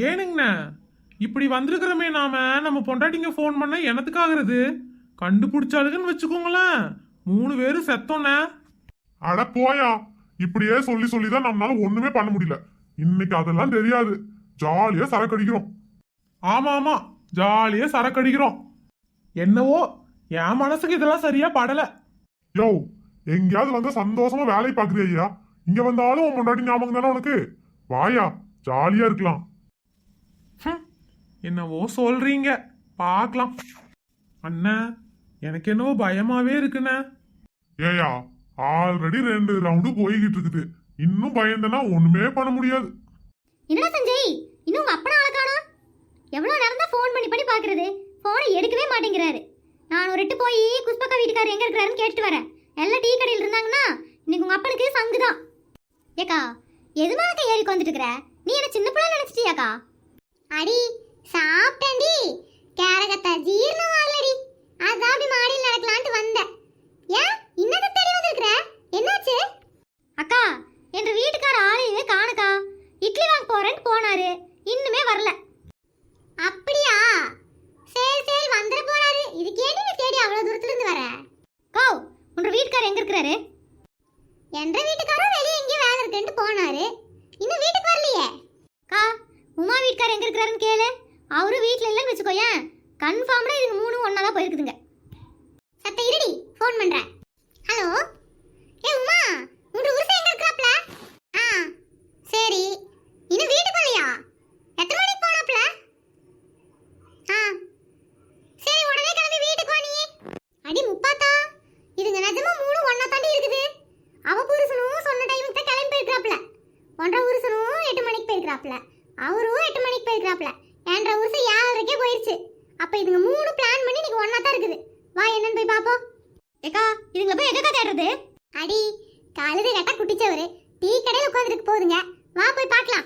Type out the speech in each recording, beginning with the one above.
ஏனுங்கண்ணா இப்படி வந்திருக்கிறோமே நாம நம்ம பொண்டாட்டிங்க ஃபோன் பண்ண எனத்துக்காகிறது கண்டுபிடிச்சாளுங்கன்னு வச்சுக்கோங்களேன் 3 பேரும் செத்தோண்ணே. அட போயா, இப்படியே சொல்லி சொல்லிதான் நம்மளால ஒண்ணுமே பண்ண முடியல. இன்னைக்கு அதெல்லாம் தெரியாது, ஜாலியா சரக்கு அடிக்கிறோம். ஆமா ஆமா, ஜாலியா சரக்கு அடிக்கிறோம். என்னவோ என் மனசுக்கு இதெல்லாம் சரியா படல. யோ, எங்கேயாவது வந்து சந்தோஷமா வேலை பாக்குறியா? இங்க வந்தாலும் உன் முன்னாடி ஞாபகம் தானே உனக்கு. வாயா, ஜாலியா இருக்கலாம். என்னவோ சொல்றீங்க, பார்க்கலாம். அண்ணா எனக்கு என்னவோ பயமாவே இருக்குண்ணே. ஏயா, ஆல்ரெடி 2 ரவுண்டு போய்கிட்டு இருக்குது. இன்னும் பயந்தனா ஒண்ணுமே பண்ண முடியாது. என்னடா சஞ்சய், இன்னும் உங்க அப்பனா ஆள காணோம்? எவ்வளவு நேரம் தான் ஃபோன் பண்ணி பாக்குறது, போனை எடுக்கவே மாட்டேங்கிறாரு. நான் ஒரு எட்டு போய் குஷ்பக்கா வீட்டுக்காரர் எங்க இருக்கிறாருன்னு கேட்டு வரேன். எல்லாம் டீ கடையில் இருந்தாங்கன்னா இன்னைக்கு உங்க அப்பனுக்கு சங்குதான். ஏக்கா, எதுமாக்க ஏறி வந்துட்டு இருக்கிற? நீ என்ன சின்ன பிள்ளை நினைச்சிட்டியாக்கா? அடி சாப்பிட்டேன்டி, கேரகத்தை ஜீரணம் ஆகலடி, அதான் அப்படி மாடியில் நடக்கலான்ட்டு வந்தேன். ஏன் இன்னது தேடி வந்திருக்கிற? என்னாச்சு? அக்கா, என்ற வீட்டுக்கார ஆளையவே காணக்கா. இட்லி வாங்க போறேன்னு போனாரு, இன்னுமே வரல. அப்படியா? சரி சரி, வந்துட போறாரு. இதுக்கு ஏன் நீ தேடி அவ்வளவு தூரத்துல இருந்து வர? கோ, உன்ற வீட்டுக்காரர் எங்க இருக்கிறாரு? என்ற வீட்டுக்காரர் வெளியே எங்கேயும் வேலை இருக்குன்னு போனாரு, இன்னும் வீட்டுக்கு வரலையே. கா, உமா வீட்டுக்காரர் எங்க இருக்கிறாருன்னு கேளு. அவரு வீட்டுல இல்லைன்னு வச்சுக்கோயேன், கன்ஃபார்ம்டா இதுங்க 3 ஒன்னாதான் போயிருக்குதுங்க. சத்த இருடி, ஃபோன் பண்றேன். ஹலோ, ஏ உமா, உன்ற உருசை எங்க இருக்கிறாப்ல? ஆ சரி, இன்னும் வீட்டுக்கு வரலையா? எத்தனை மணிக்கு போனாப்ல? ஆ சரி, உடனே கிளம்பி வீட்டுக்கு வா நீ. அடி முப்பாத்தா, இதுங்க நிஜமா 3 ஒண்ணா தாண்டி இருக்குது. அவ புருஷனும் சொன்ன டைமுக்கு தான் கிளம்பி போயிருக்காப்ல. ஒன்ற புருஷனும் 8 மணிக்கு போயிருக்காப்ல, அவரும் 8 மணிக்கு போயிருக்காப்ல. என்ற புருஷன் 7:30க்கே போயிருச்சு. அப்ப இதுங்க 3 பிளான் பண்ணி நீங்க ஒண்ணா தான் இருக்குது. வா, என்னன்னு போய் பாப்போம். ஏக்கா, இதுங்கள போய் எங்கக்கா தேடுறது? அடி காலையில கேட்டா குட்டிச்சவரு டீ கடையில உட்காந்துட்டு போகுதுங்க, வா போய் பார்க்கலாம்.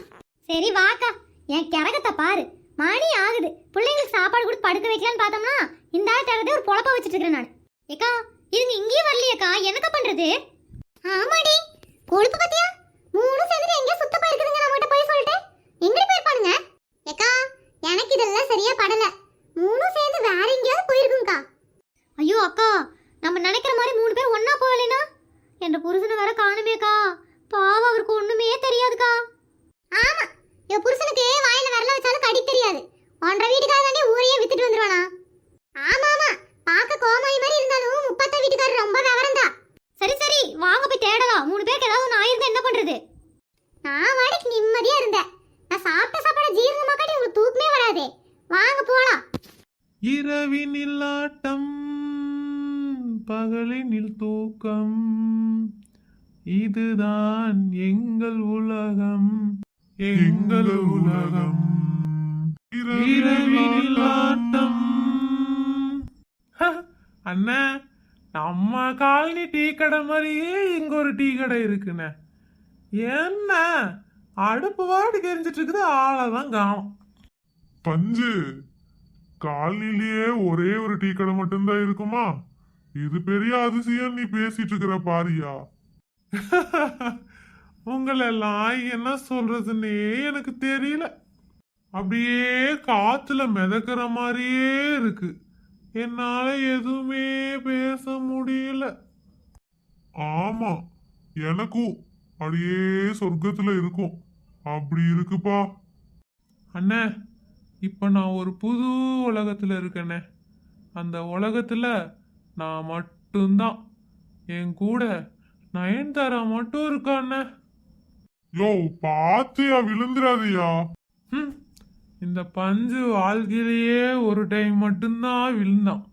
சரி வாக்கா, என் கரகத்தை பாரு, மணி ஆகுது. பிள்ளைங்களுக்கு சாப்பாடு கொடுத்து படுக்க வைக்கலான்னு பார்த்தோம்னா இந்த ஆள் தேடுறதே ஒரு பொழப்பா வச்சுட்டு இருக்கிறேன் நான். ஏக்கா, இதுங்க இங்கேயும் வரலையேக்கா, என்னக்கா பண்றது? ஆமாடி, கொழுப்பு பத்தியா 3 சேர்ந்து எங்க சுத்த போயிருக்குதுங்க. நான் கிட்ட போய் சொல்லிட்டேன், எங்க போயிருப்பானுங்க? ஏக்கா, எனக்கு இதெல்லாம் சரியா படல. 3 சேர்ந்து வேற எங்கேயாவது போயிருக்குங்கக்கா. ஐயோ அக்கா, நம்ம நினைக்கிற மாதிரி 3 பேர் ஒண்ணா போகலைனா என்ற புருஷனை வேற காணுமேக்கா. பாவம், அவருக்கு ஒண்ணுமே தெரியாதுக்கா. ஆமா, என் புருஷனுக்கு வாயில வரல வச்சாலும் கடி தெரியாது. ஒன்றரை வீட்டுக்கார தானே ஊரையே வித்துட்டு வந்துருவானா? ஆமா ஆமா, பார்க்க கோமாளி மாதிரி இருந்தாலும் முப்பத்த வீட்டுக்காரர் ரொம்ப விவரம்தா. சரி சரி, வாங்க போய் தேடலாம். 3 பேருக்கு ஏதாவது ஒன்று ஆயிருந்தா என்ன பண்றது? நான் வாடிக்கு நிம்மதியா இருந்தேன். நான் சாப்பிட்ட சாப்பாடு ஜீரணமாக்காட்டி உங்களுக்கு தூக்கமே வராதே. வாங்க போலாம். இரவினில் ஆட்டம், பகலினில் தூக்கம், இதுதான் எங்கள் உலகம், எங்கள் உலகம். இரவினில் ஆட்டம். அண்ணா, நம்ம காலனி டீ கடை மாதிரியே இங்க ஒரு டீ கடை இருக்குண்ணே. என்ன அடுப்பு வாட்டுக்கு எரிஞ்சிட்டு இருக்குது, ஆளதான் காணும். பஞ்சு, காலனிலேயே ஒரே ஒரு டீ கடை மட்டும்தான் இருக்குமா? இது பெரிய அதிசயம் நீ பேசிட்டு இருக்கிற பாரியா. உங்களெல்லாம் என்ன சொல்றதுன்னே எனக்கு தெரியல. அப்படியே காத்துல மிதக்கிற மாதிரியே இருக்கு, என்னால எதுவுமே பேச முடியல. ஆமா, எனக்கும் அப்படியே சொர்க்கத்துல இருக்கும், அப்படி இருக்குப்பா. அண்ணே, இப்ப நான் ஒரு புது உலகத்துல இருக்கேனே. அந்த உலகத்துல நான் மட்டும்தான், என் கூட நயன்தாரா மட்டும் இருக்கா அண்ணே. யோ, பாத்தியா, விழுந்துடாதியா. இந்த பஞ்சு வாழ்க்கையிலேயே ஒரு டைம் மட்டும்தான் விழுந்தான்,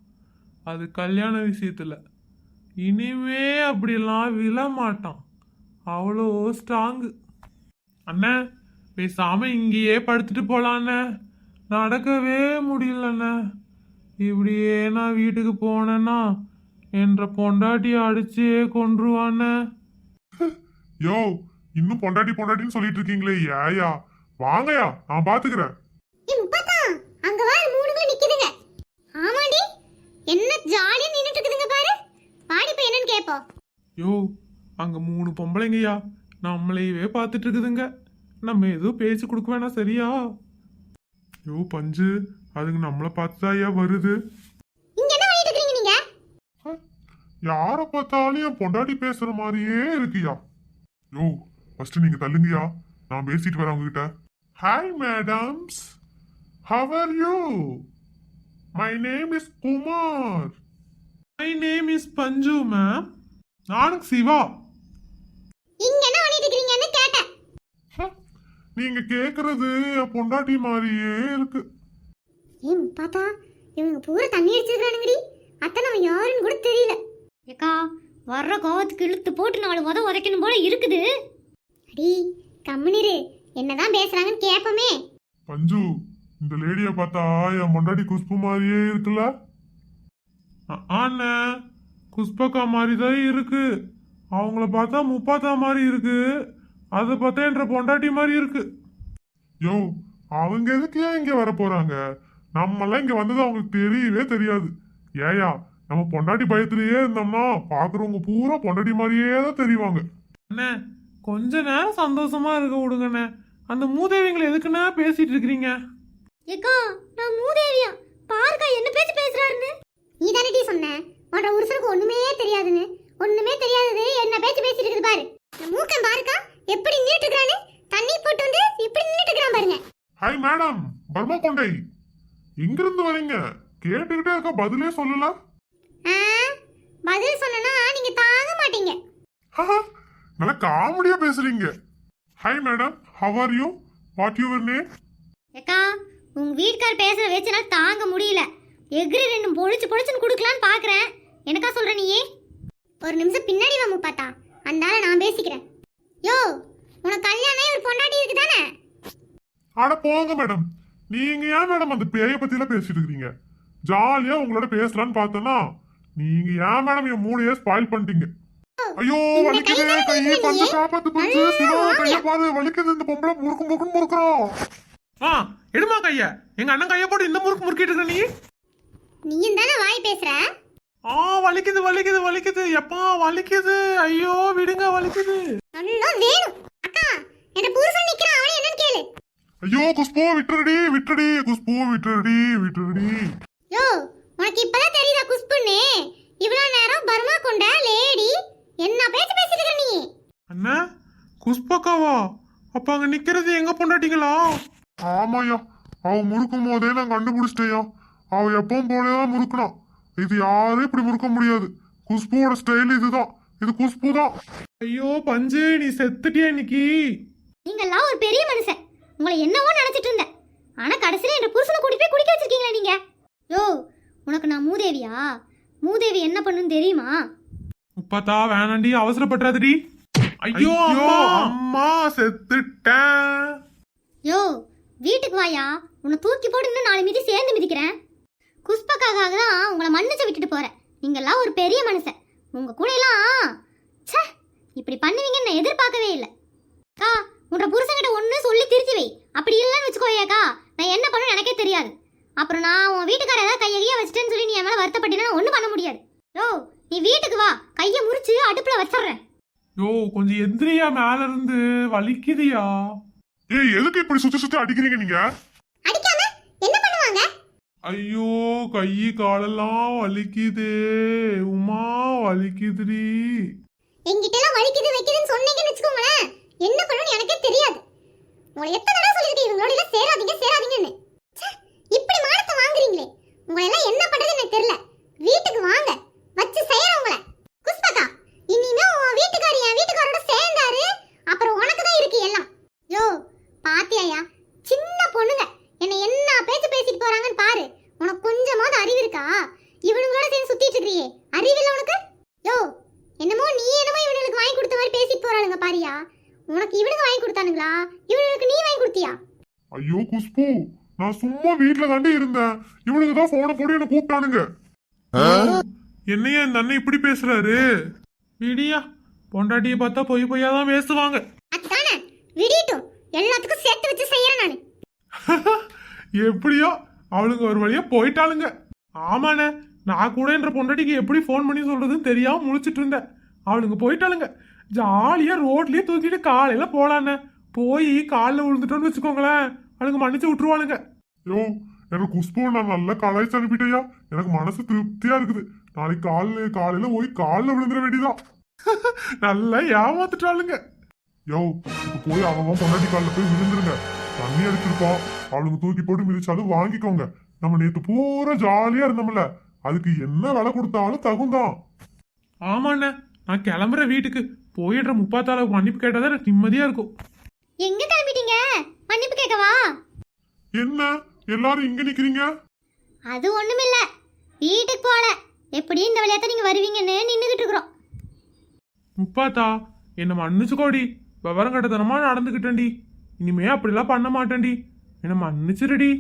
அது கல்யாண விஷயத்துல. இனிமே அப்படிலாம் விழ மாட்டான், அவ்வளோ ஸ்ட்ராங்கு. அண்ணே, பேசாம இங்கேயே படுத்துட்டு போலாண்ணே, நடக்கவே முடியலண்ணே. இப்படியே நான் வீட்டுக்கு போனேன்னா என்ற பொண்டாட்டி அடிச்சே கொன்றுவாண்ணே. யோ, இன்னும் பொண்டாட்டி பொண்டாட்டின்னு சொல்லிட்டு இருக்கீங்களே, ஏயா? வாங்கயா, நான் பாத்துக்கிறேன். அங்க வா, 3 பேர் நிக்குதுங்க. ஆமாடி, என்ன ஜாலியா நின்னுட்டு இருக்குதுங்க பாரு. பாடி போய் என்னன்னு கேப்போம். யோ, அங்க 3 பொம்பளைங்கய்யா நம்மளையவே பார்த்துட்டு இருக்குதுங்க. நம்ம எதுவும் பேசி கொடுக்க வேணாம், சரியா? யோ பஞ்சு, அதுங்க நம்மளை பார்த்துதாயா வருது. இங்க என்ன பண்ணிட்டு இருக்கீங்க நீங்க? யார பார்த்தாலும் என் பொண்டாட்டி பேசுற மாதிரியே இருக்குயா. யோ ஃபர்ஸ்ட் நீங்க தள்ளுங்கயா, நான் பேசிட்டு வரேன் உங்ககிட்ட. Hi madams, how are you? My name is Kumar. My name is பஞ்சு மேம். நானும் சிவா. இங்க என்ன பண்ணிட்டு இருக்கீங்கன்னு கேட்டேன். நீங்க கேக்குறது என் பொண்டாட்டி மாதிரியே இருக்கு. ஏன் பாத்தா இவங்க பூரா தண்ணி அடிச்சிருக்கானுங்கடி. அத்தை நம்ம யாருன்னு கூட தெரியல. ஏக்கா வர்ற கோவத்துக்கு இழுத்து போட்டு 4 உதைக்கணும் போல இருக்குது. அடி கம்முனிரு, என்னதான் பேசுறாங்கன்னு கேப்பமே. பஞ்சு, இந்த லேடிய பார்த்தா என் பொண்டாட்டி குஷ்பு மாதிரியே இருக்குல்ல? ஆண்ணே, குஷ்பக்கா மாதிரி தான் இருக்கு. அவங்கள பார்த்தா முப்பாத்தா மாதிரி இருக்கு. அதை பார்த்தா என்ற பொண்டாட்டி மாதிரி இருக்கு. யோ அவங்க எதுக்கு ஏன் இங்க வர போறாங்க? நம்மெல்லாம் இங்க வந்தது அவங்களுக்கு தெரியவே தெரியாது. ஏயா நம்ம பொண்டாட்டி பயத்திலேயே இருந்தோம்னா பாக்குறவங்க பூரா பொண்டாட்டி மாதிரியே தான் தெரிவாங்க. அண்ணே கொஞ்ச நேரம் சந்தோஷமா இருக்க விடுங்கண்ணே. அந்த மூதேவிங்களை எதுக்குண்ணே பேசிட்டு இருக்கிறீங்க? ஏக்கா நான் மூதேவியா? பாருக்கா என்ன பேச்சு பேசுறாருன்னு. நீ தானே சொன்ன உன்ற உருசனுக்கு ஒண்ணுமே தெரியாதுன்னு. ஒண்ணுமே தெரியாதது என்ன பேச்சு பேசிட்டு இருக்குது பாரு. மூக்கம் பாருக்கா எப்படி நின்னுட்டு இருக்கானே. தண்ணி போட்டு வந்து இப்படி நின்னுட்டு இருக்கான் பாருங்க. ஹாய் மேடம், பர்மா கொண்டை, எங்கிருந்து வரீங்க? கேட்டுக்கிட்டே இருக்க, பதிலே சொல்லல. பதில் சொன்னா நீங்க தாங்க மாட்டீங்க. நல்லா காமெடியா பேசுறீங்க. Hi madam, how are you? What your name? ஏக்கா உங்க வீட்டுக்கார் பேசுற வச்சுனால தாங்க முடியல. எகிரி 2 பொழிச்சுன்னு குடுக்கலான்னு பாக்குறேன். எனக்கா சொல்ற நீயே? ஒரு நிமிஷம் பின்னாடி வாமு பார்த்தா அந்தால நான் பேசிக்கிறேன். யோ உனக்கு கல்யாணம் ஒரு பொண்டாட்டி இருக்கு தானே? ஆட போங்க மேடம், நீங்க ஏன் மேடம் அந்த பேய பத்தி எல்லாம் பேசிட்டு இருக்கீங்க? ஜாலியா உங்களோட பேசலான்னு பார்த்தோன்னா நீங்க ஏன் மேடம் என் மூளையே ஸ்பாயில் பண்ணிட்டீங்க. ஐயோ வலிக்குது, கையை கொஞ்சம் காப்பாத்து பஞ்சு. சிவா கைய பாரு, வலிக்குது. இந்த பொம்பளை முறுக்குன்னு முறுக்குறோம். எடுமா கைய. எங்க அண்ணன் கைய போட்டு இந்த முறுக்கு முறுக்கிட்டு இருக்க நீ. நீயும் தானே வாய் பேசுற? வலிக்குது வலிக்குது வலிக்குது. எப்பா வலிக்குது. ஐயோ விடுங்க, வலிக்குது. நல்லா வேணும். அக்கா என்ன புருஷன் நிக்கிறான், அவனே என்னன்னு கேளு. ஐயோ குஷ்பு விட்டுருடி விட்டுருடி, குஷ்பு விட்டுருடி விட்டுருடி. யோ உனக்கு இப்பதான் தெரியுதா குஷ்புன்னு? இவ்வளவு நேரம் பர்மா கொண்ட லேடி என்ன பேச்சு பேசிட்டு இருக்க நீ? அண்ணா குஷ்பக்காவா? அப்ப அங்க நிக்கிறது எங்க பொண்டாட்டிங்களா? ஆமாயா, அவ முறுக்கும் போதே நான் கண்டுபிடிச்சிட்டேயா. அவ எப்பவும் போலதான் முறுக்கணும். இது யாரும் இப்படி முறுக்க முடியாது. குஷ்புவோட ஸ்டைல் இதுதான். இது குஷ்பு தான். ஐயோ பஞ்சு, நீ செத்துட்டியா இன்னைக்கு? நீங்கெல்லாம் ஒரு பெரிய மனுஷன். உங்களை என்னவோ நினைச்சிட்டு இருந்தேன். ஆனா கடைசியில என் புருஷனை கூட்டி போய் குடிக்க வச்சிருக்கீங்களா நீங்க? யோ உனக்கு நான் மூதேவியா? மூதேவி என்ன பண்ணுன்னு தெரியுமா? முப்பாத்தா வேணாண்டி, அவசரப்பட்டுறாதடி. ஐயோ அம்மா செத்துட்டேன். யோ வீட்டுக்கு வாயா, உன்னை தூக்கி போட்டு இன்னும் 4 மிதி சேர்ந்து மிதிக்கிறேன். குஷ்பக்காக தான் உங்களை மன்னிச்சு விட்டுட்டு போறேன். நீங்கெல்லாம் ஒரு பெரிய மனுஷன். உங்க கூட எல்லாம் ச்சே இப்படி பண்ணுவீங்கன்னு நான் எதிர்பார்க்கவே இல்லை. அக்கா உன்ற புருஷன்கிட்ட ஒன்று சொல்லி திருத்தி வை. அப்படி இல்லைன்னு வச்சுக்கோயாக்கா, நான் என்ன பண்ணணும் எனக்கே தெரியாது. அப்புறம் நான் உன் வீட்டுக்கார ஏதாவது கையெழிய வச்சிட்டேன்னு சொல்லி நீ என் மேலே வருத்தப்பட்டீங்கன்னா ஒன்றும் பண்ண முடியாது. யோ நீ வீட்டுக்கு வா, கையை முறிச்சு அடுப்புல வச்சிடுறேன். யோ கொஞ்சம் எந்திரியா, மேல இருந்து வலிக்குதியா. ஏய் எதுக்கு இப்படி சுத்தி சுத்தி அடிக்கிறீங்க நீங்க? அடிக்காம என்ன பண்ணுவாங்க? ஐயோ கை காலெல்லாம் வலிக்குதே உமா, வலிக்குதுடி. என்கிட்ட எல்லாம் வலிக்குது வைக்குதுன்னு சொன்னீங்கன்னு வச்சுக்கோங்களேன், என்ன பண்ணணும்னு எனக்கே தெரியாது. உங்களை எத்தனை தடவை சொல்லிருக்கேன் இவங்களோட எல்லாம் சேராதீங்க சேராதீங்கன்னு. இப்படி மானத்தை வாங்குறீங்களே, உங்களை எல்லாம் என்ன பண்றது எனக்கு தெரியல. வீட்டுக்கு வாங்க, வச்சு செய்யறேன் உங்களை. குஷ்பக்கா இனிமே உன் வீட்டுக்காரி என் வீட்டுக்காரோட சேர்ந்தாரு, அப்புறம் உனக்கு தான் இருக்கு எல்லாம். யோ பாத்தியாயா, சின்ன பொண்ணுங்க என்ன என்ன பேச்சு பேசிட்டு போறாங்கன்னு பாரு. உனக்கு கொஞ்சமாவது அறிவு இருக்கா? இவனுங்களோட சேர்ந்து சுத்திட்டு இருக்கறியே, அறிவில்லை உனக்கு? யோ என்னமோ நீ என்னமோ இவனுக்கு வாங்கி கொடுத்த மாதிரி பேசிட்டு போறானுங்க பாரியா. உனக்கு இவனுக்கு வாங்கி கொடுத்தானுங்களா, இவனுக்கு நீ வாங்கி கொடுத்தியா? ஐயோ குஷ்பு, நான் சும்மா வீட்டுல தாண்டி இருந்தேன். இவனுக்கு தான் போனை போட்டு என்ன கூப்பிட்டானுங்க. என்னையா இந்த அண்ணன் இப்படி பேசுறாரு? விடியா, பொண்டாட்டியை பார்த்தா பொய் பொய்யாதான் பேசுவாங்க. அதானே விடிட்டும், எல்லாத்துக்கும் சேர்த்து வச்சு செய்யறேன் நானு. எப்படியோ அவளுங்க ஒரு வழியா போயிட்டாளுங்க. ஆமாண்ணே, நான் கூட என்ற பொண்டாட்டிக்கு எப்படி ஃபோன் பண்ணி சொல்றதுன்னு தெரியாம முழிச்சிட்டு இருந்தேன். அவளுங்க போயிட்டாளுங்க. ஜாலியா ரோட்லயே தூக்கிட்டு காலையில போலாண்ணே. போய் காலில் விழுந்துட்டோன்னு வச்சுக்கோங்களேன், அவளுங்க மன்னிச்சு விட்டுருவாளுங்க. யோ எனக்கு குஷ்பு நான் நல்லா கலாய்ச்சி அனுப்பிட்டேயா. எனக்கு மனசு திருப்தியா இருக்குது. நாளைக்கு காலையில போய் காலில் விழுந்துட வேண்டியதான். நல்லா ஏமாத்துட்டாளுங்க. யோ இப்ப போய் அவன் பொண்டாட்டி காலில் போய் விழுந்துருங்க. தண்ணி அடிச்சிருக்கோம், அவளுக்கு தூக்கி போட்டு மிதிச்சாலும் வாங்கிக்கோங்க. நம்ம நேத்து பூரா ஜாலியா இருந்தோம்ல, அதுக்கு என்ன விலை கொடுத்தாலும் தகுந்தான். ஆமாண்ணே, நான் கிளம்புற வீட்டுக்கு போயிடுற. முப்பாத்தாளுக்கு மன்னிப்பு கேட்டாதான் எனக்கு நிம்மதியா இருக்கும். எங்க கிளம்பிட்டீங்க? மன்னிப்பு கேட்கவா? என்ன எல்லாரும் இங்க நிக்கிறீங்க? அது ஒண்ணுமில்ல, வீட்டுக்கு போல. எப்படி இந்த வழியாத்தான் நீங்க வருவீங்கன்னு நின்னுகிட்டு இருக்கிறோம். முப்பாத்தா என்ன மன்னிச்சுக்கோடி. விவரம் கட்டத்தனமா நடந்துக்கிட்டேன்டி. இனிமே அப்படிலாம் பண்ண மாட்டேன்டி. என்ன மன்னிச்சிருடி.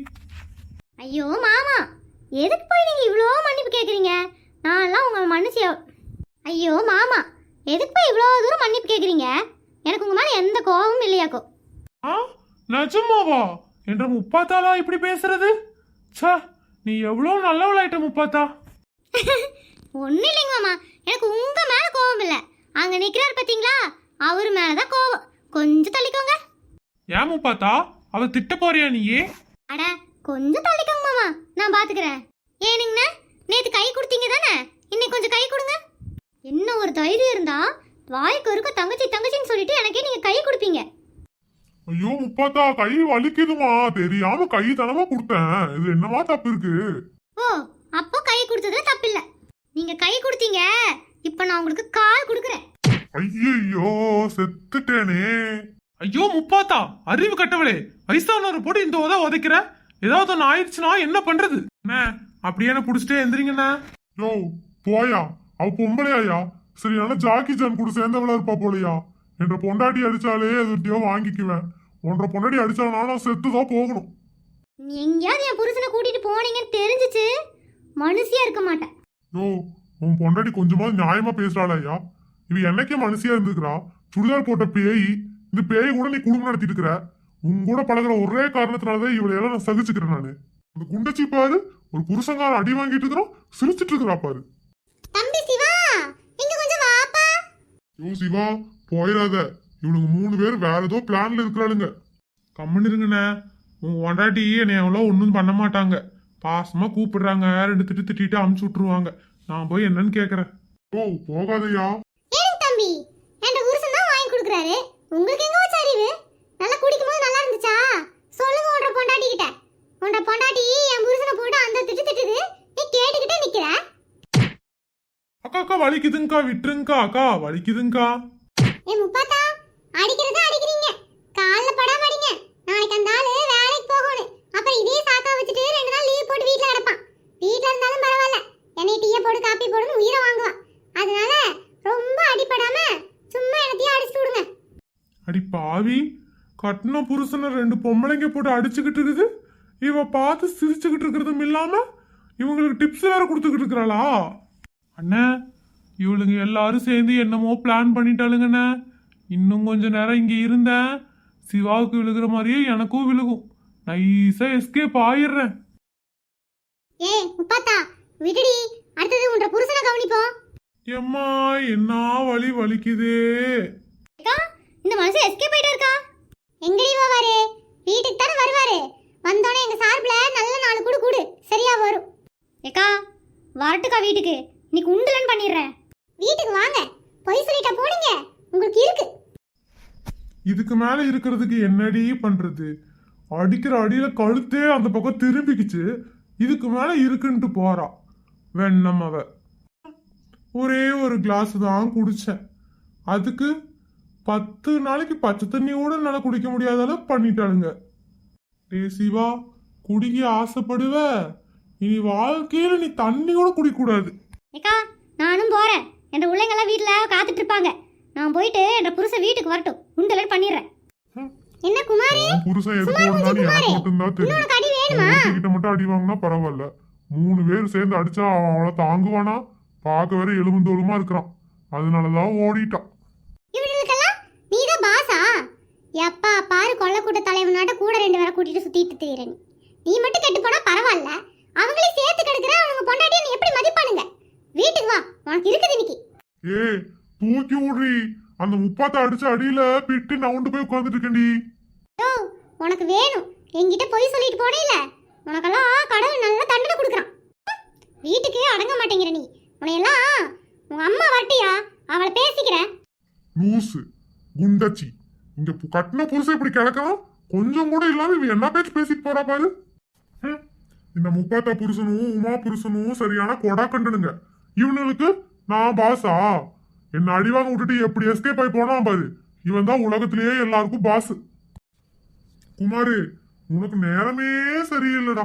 ஐயோ மாமா, எதுக்கு போய் நீங்க இவ்வளோ மன்னிப்பு கேட்குறீங்க? நான்லாம் உங்க மன்னிச்சு. ஐயோ மாமா, எதுக்கு போய் இவ்வளோ தூரம் மன்னிப்பு கேட்குறீங்க? எனக்கு உங்க மேலே எந்த கோபமும் இல்லையாக்கோ. ஆ நிஜமாவா? என்ற முப்பாத்தாளா இப்படி பேசுறது? ச்சே, நீ எவ்வளோ நல்லவளாயிட்ட முப்பாத்தா. ஒன்றும் இல்லைங்க மாமா, எனக்கு உங்க மேலே கோபம் இல்லை. அங்கே நிற்கிறார் பார்த்தீங்களா, அவர் மேலே தான் கோபம். கொஞ்சம் தள்ளிக்கோங்க. ஏன் முப்பாத்தா, அவ திட்ட போறியா நீயே? அட கொஞ்சம் தள்ளிக்கோங்க மாமா, நான் பார்த்துக்கிறேன். ஏனுங்கண்ணா, நேற்று கை கொடுத்தீங்க தானே, இன்னைக்கு கொஞ்சம் கை கொடுங்க. என்ன ஒரு தைரியம் இருந்தா வாய்க்கு இருக்க தங்கச்சி தங்கச்சின்னு சொல்லிட்டு எனக்கே நீங்கள் கை கொடுப்பீங்க. ஐயோ முப்பாத்தா, கை வலிக்குதுமா. தெரியாம கை தனமா கொடுத்தேன். இது என்னமா தப்பு இருக்கு? ஓ, அப்போ கை கொடுத்ததுல தப்பில்லை. நீங்க கை கொடுத்தீங்க, இப்போ நான் உங்களுக்கு கால் கொடுக்குறேன். ஐயோ செத்துட்டேனே. ஐயோ முப்பாத்தா, அறிவு கட்டவளே, வயசானவரை போட்டு இந்த உதைக்கிற. ஏதாவது ஒன்று ஆயிடுச்சுன்னா என்ன பண்றது? அண்ணே, அப்படியே என்ன புடிச்சிட்டே எந்திரிங்கண்ணா. யோ போயா, அவ பொம்பளையா? சரி நல்லா ஜாக்கி ஜான் கூட சேர்ந்தவளா இருப்பா போலையா. என்ற பொண்டாட்டி அடிச்சாலே எதுட்டியோ வாங்கிக்குவேன். ஒன்றரை பொண்டாட்டி அடிச்சாலும் நான் செத்துதான் போகணும். நீ எங்கேயாவது என் புருஷனை கூட்டிட்டு போனீங்கன்னு தெரிஞ்சிச்சு, மனுஷியா இருக்க மாட்டேன். யோ உன் பொண்டாட்டி கொஞ்சமாவது நியாயமா பேசுறாளையா? இவ என்னைக்கே மனுஷியா இருந்துக்கிறா. சுடிதார் போட்ட பேய். இந்த பேய் கூட நீ குடும்பம் நடத்திட்டு இருக்கிற. உன் கூட பழகுற ஒரே காரணத்தினாலதான் இவளையெல்லாம் நான் சகிச்சுக்கிறேன் நானு. அந்த குண்டச்சி பாரு, ஒரு புருஷங்கார அடி வாங்கிட்டு இருக்கிறோம், சிரிச்சிட்டு இருக்கிறா பாரு. தம்பி சிவா, இங்க கொஞ்சம் வாப்பா. யோ சிவா போயிடாத. இவனுங்க 3 பேர் வேற ஏதோ பிளான்ல இருக்கிறாளுங்க. கம்முன்னு இருங்கண்ணே. உங்க பொண்டாட்டி என்னை எவ்வளோ ஒன்றும் பண்ண மாட்டாங்க. பாசமா கூப்பிடுறாங்க, 2 திட்டு திட்டிட்டு அமுச்சு விட்டுருவாங்க. நான் போய் என்னன்னு கேட்கறேன். ஓ போகாதயா. ஏன் தம்பி, என் புருஷன் தான் வாங்கி கொடுக்குறாரு, உங்களுக்கு எங்க வச்சு அறிவு? நல்லா குடிக்கும் போது நல்லா இருந்துச்சா? சொல்லுங்க உன்ற பொண்டாட்டி கிட்ட. உன்ற பொண்டாட்டி என் புருஷனை போட்டு அந்த திட்டு திட்டுது, நீ கேட்டுக்கிட்டே நிக்கிற. அக்கா அக்கா வலிக்குதுங்கக்கா, விட்டுருங்கக்கா. அக்கா வலிக்குதுங்கக்கா. ஏ முப்பாத்தா, அடிக்கிறதா அடிக்கிறீங்க, கால்ல படாம அடிங்க. நாளைக்கு அந்த ஆளு வேலைக்கு போகணும். அப்புறம் இதே சாக்கா வச்சுட்டு 2 நாள் லீவ் போட்டு வீட்ல கிடப்பான். வீட்ல இருந்தாலும் பரவாயில்ல, என்னை டீயை போடு காப்பி போடுன்னு உயிரை வாங்குவான். அதனால ரொம்ப அடிப்படாம சும்மா எனத்தையும் அடிச்சுட்டு விடுங்க. அடி பாவி, கட்டின புருஷனை 2 பொம்பளைங்க போட்டு அடிச்சுக்கிட்டு இருக்குது. இவ பார்த்து சிரிச்சுக்கிட்டு இருக்கிறதும் இல்லாம இவங்களுக்கு டிப்ஸ் வேற கொடுத்துக்கிட்டு இருக்கிறாளா? அண்ணே, இவளுங்க எல்லாரும் சேர்ந்து என்னமோ பிளான் பண்ணிட்டாளுங்கண்ணே. இன்னும் கொஞ்ச நேரம் இங்க இருந்தேன், சிவாவுக்கு விழுகிற மாதிரியே எனக்கும் விழுகும். நைஸா எஸ்கேப் ஆயிடுறேன். ஏ முப்பாத்தா, விடுடி, அடுத்தது உன்ற புருஷனை கவனிப்போம். எம்மா என்ன வலி வலிக்குதே. அக்கா, இந்த மனுஷன் எஸ்கேப் ஆயிட்டா இருக்கா? எங்கடி வருவாரு? வீட்டுக்கு தானே வருவாரு. வந்தோடனே எங்க சார்பில் நல்ல 4 கூடு கூடு சரியா வரும். ஏக்கா வரட்டுக்கா வீட்டுக்கு, இன்னைக்கு உண்டுலன்னு பண்ணிடுறேன். வீட்டுக்கு வாங்க, பொய் சொல்லிட்டா போடுங்க, உங்களுக்கு இருக்கு. இதுக்கு மேல இருக்கிறதுக்கு என்னடி பண்றது? அடிக்கிற அடியில கழுத்தே அந்த பக்கம் திரும்பிக்குச்சு. இதுக்கு மேல இருக்குன்ட்டு போறா வெண்ணம். அவ ஒரே ஒரு கிளாஸ் தான் குடிச்சேன், அதுக்கு 10 நாளைக்கு பச்சை தண்ணி கூட என்னால குடிக்க முடியாத அளவுக்கு பண்ணிட்டாளுங்க. டே சிவா, குடிக்க ஆசைப்படுவ, இனி வாழ்க்கையில நீ தண்ணி கூட குடிக்க கூடாது. ஏக்கா நானும் போறேன், என் உள்ளங்கெல்லாம் வீட்டில் காத்துட்டு இருப்பாங்க. நான் போயிட்டு என் புருஷன் வீட்டுக்கு வரட்டும், உண்டுலன்னு பண்ணிடுறேன். என்ன குமாரி, உன் புருஷன் எதுக்கு ஓடுனாலும் எனக்கு மட்டும்தான் தெரியும். உனக்கு அடி வேணுமா? கிட்ட மட்டும் அடி வாங்கினா பரவாயில்ல, 3 பேர் சேர்ந்து அடிச்சா அவன் அவளை தாங்குவானா? பார்க்க வேற எலும்புந்தோலுமா இருக்கிறான், அதனாலதான் ஓடிட்டான். இவனுக்கெல்லாம் நீதான் பாசா? எப்பா பாரு, கொல்ல கூட்ட தலைவனாட்ட கூட 2 பேரை கூட்டிட்டு சுத்திட்டு திரியற. நீ மட்டும் கெட்டு போனா பரவாயில்ல, அவங்களே சேர்த்து கெடுக்கிற. அவங்க பொண்டாட்டியை நீ எப்படி மதிப்பானுங்க? வீட்டுக்கு வா, உனக்கு இருக்குது இன்னைக்கு. ஏ தூக்கி விடுறி, அந்த 30 அடிச்ச அடியில பிட்டு நவுண்டு போய் உட்காந்துட்டு இருக்கேன்டி. ஓ, உனக்கு வேணும். என்கிட்ட பொய் சொல்லிட்டு போனேல, உனக்கெல்லாம் கடவுள் நல்ல தண்டனை கொடுக்குறான். வீட்டுக்கு அடங்க மாட்டேங்கிற நீ. உன்னையெல்லாம் உங்க அம்மா வரட்டியா, அவளை பேசிக்கிறேன். லூசு குண்டச்சி, இங்க கட்டின புருஷன் இப்படி கிடக்கலாம் கொஞ்சம் கூட இல்லாம இவ என்ன பேச்சு பேசிட்டு போறா பாரு. இந்த முப்பாத்தா புருஷனும் உமா புருஷனும் சரியான கொடா கண்டனுங்க. இவனுக்கு நான் பாஸா? என்ன அடிவாங்க விட்டுட்டு எப்படி எஸ்கேப் ஆகி போனா பாரு. இவன் தான் உலகத்திலேயே எல்லாருக்கும் பாஸ். குமாரு, உனக்கு நேரமே சரியில்லைடா.